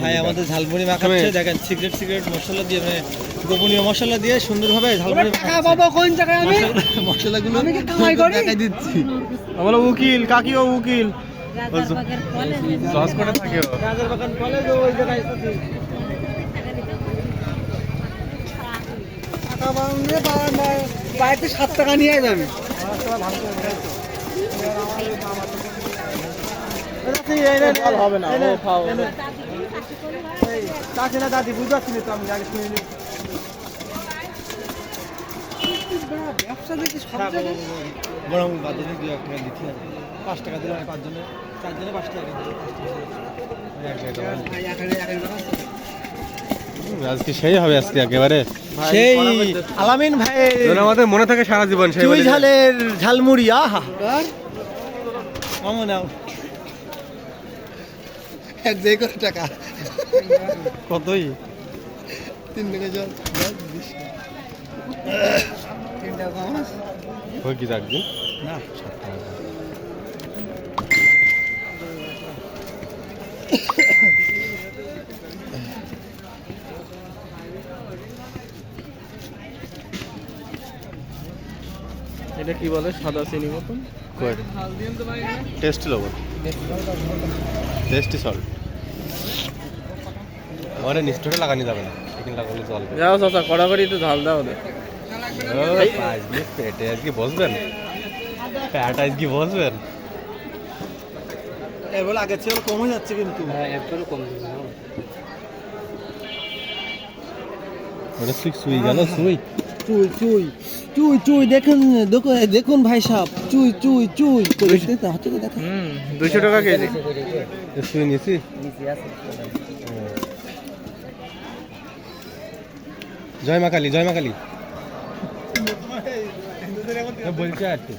ভাই আমাদের ঝালমুড়ি মাখাচ্ছে দেখেন, সিক্রেট মশলা দিয়ে, মানে গোপনীয় মশলা দিয়ে সুন্দরভাবে ঝালমুড়ি মশলাগুলো দেখাই দিচ্ছি। আমার উকিল কাকি, ও উকিল রাজারবাগান কলেজ ওই জায়গায় বাড়িতে 7 টাকা নিয়ে যাবে। হবে না, দাদি বুঝতে পারছি তো, আমি আগে শুনে নিই। ব্যবসা দেখি বরং বাজারে 2-1 টাকা দিচ্ছি, 5 টাকা দিলে 5 জনে 4 জনে 5 টাকা আজকে সেই হবে, আজকে একেবারে সেই আলামিন ভাই আমাদের মনে থাকে সারা জীবন সেই চুই ঝালের ঝালমুড়ি। আহা নাও 1 টাকা কতই 3 টাকা জল 3 টাকা মাছ ওই কি রাখবি না। এটা কি বলে, সাদা চিনি মতন টেস্টি লবণ, টেস্টি সল্ট। ওরে নিষ্ঠুরে লাগানি যাবে না, এখানে লাগালে চলবে। যাও চাচা, কড়াকড়ি একটু ঝাল দাও ওদের। আজকে পেটে আজকে বসবেন, পেট আজকে বসবেন। এর আগে চেয়ে কমে যাচ্ছে কিন্তু, একটু কম দিবে না ওটা। সুই গেল, সুই চুই দেখুন ভাই সাহেব, চুই হাতে দেখা। 200 টাকা কেজি সুই নিছি। জয় মা কালী, বলছে আর কি